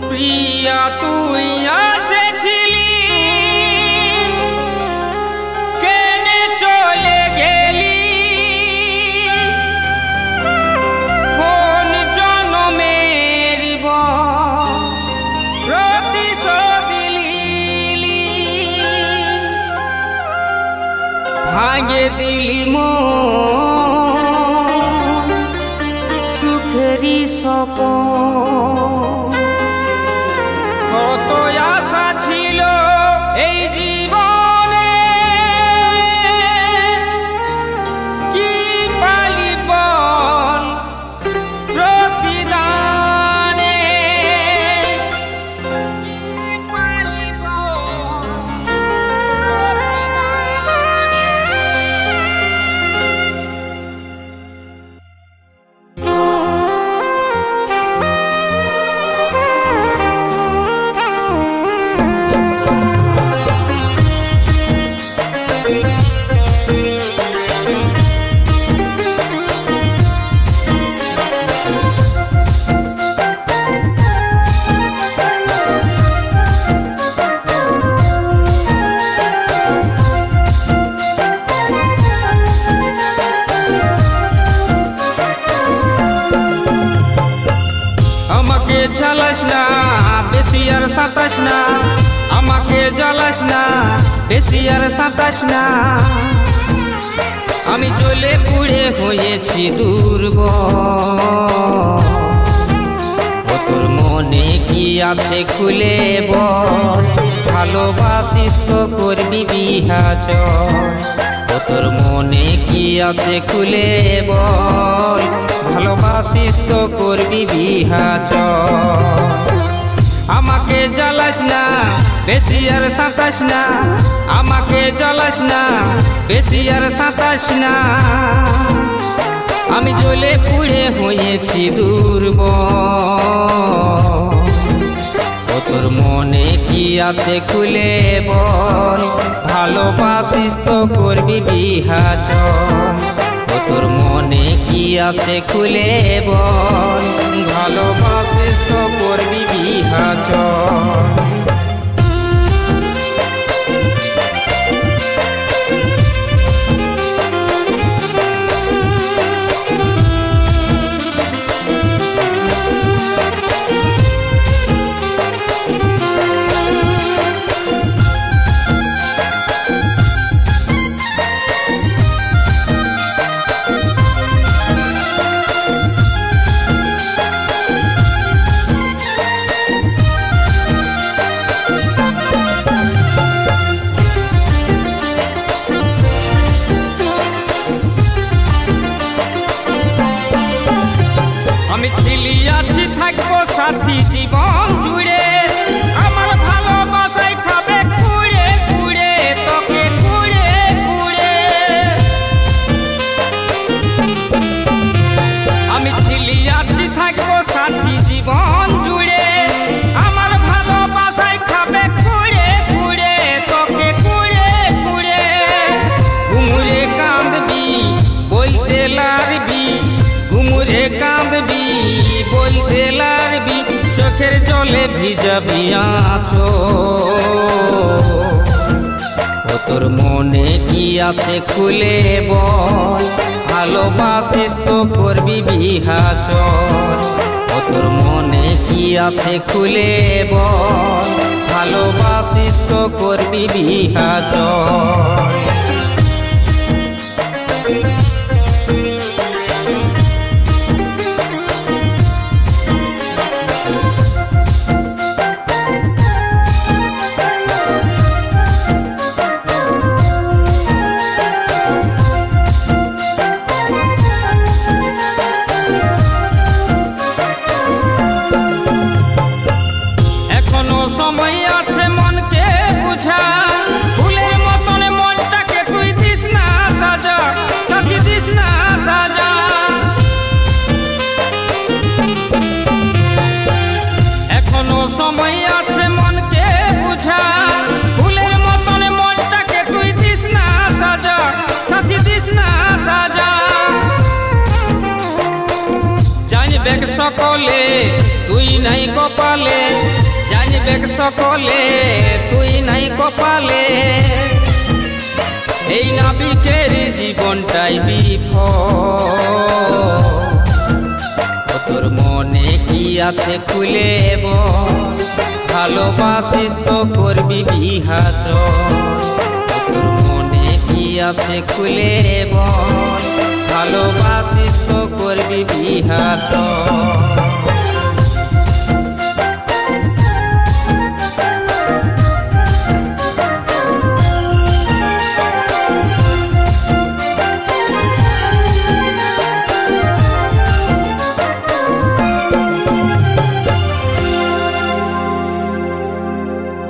প্রিয়া তুই এসেছিলি, কেনে চলে গেলি, কোন জনমের প্রতিশোধ নিলি, ভাঙে দিলি মন সুখেরি স্বপন। কত আশা ছিল এই জীবনে, কি পালি বল প্রতিদানে, কি পালি বল প্রতিদানে। আমাকে জ্বালাস না বেশি আর সাঁতাস না, আমাকে জ্বালাস না বেশি আর সাঁতাস না। আমি জ্বলে পুড়ে হয়েছি দুর্বল, তোর মনে কি আছে খুলে বল, ভালোবাসিস তো করবি বিহা চল। তোর মনে কি আছে খুলে বল, ভালোবাসিস তো করবি বিহা চল। আমাকে জ্বালাস না বেশি আর সাঁতাস না, আমাকে জ্বালাস না বেশি আর সাঁতাস না। আমি জ্বলে পুড়ে হয়েছি দুর্বল, তোর মনে কি আছে খুলে বল, ভালোবাসিস তো করবি বিহা চল। তোর মনে কি আছে খুলে বল, ভালোবাসিস তো করবি বিহা চল। আমি ছিলি আছি থাকবো সাথী জীবন জুড়ে, আমার ভালোবাসায় খাবে কুড়ে কুড়ে, তোকে কুড়ে কুড়ে। আমি ছিলি আছি থাকবো সাথী জীবন জুড়ে, আমার ভালোবাসায় খাবে কুড়ে কুড়ে, তোকে কুড়ে কুড়ে। ঘুমুরে কাঁদবি বলতে লারবি, ঘুমুরে কাঁদবি বলতে লারবি, চোখের জলে ভিজাবি আঁচল। তোর মনে কি আছে খুলে বল, ভালোবাসিস তো করবি বিহা চল। তোর মনে কি আছে খুলে বল, ভালোবাসিস তো করবি বিহা চল। সময় আছে মনকে বুঝা, ফুলের মতন মনটা সকলে তুই নাই কপালে, জানবে সকলে তুই নাই কপালে। এই নাবিকের জীবনটাই বিফল, তোর মনে কি আছে খুলে বল, ভালোবাসিস তো করবি বিহাচল। তোর মনে কি আছে খুলে বল, ভালোবাসিস তো করবি বিহাচল।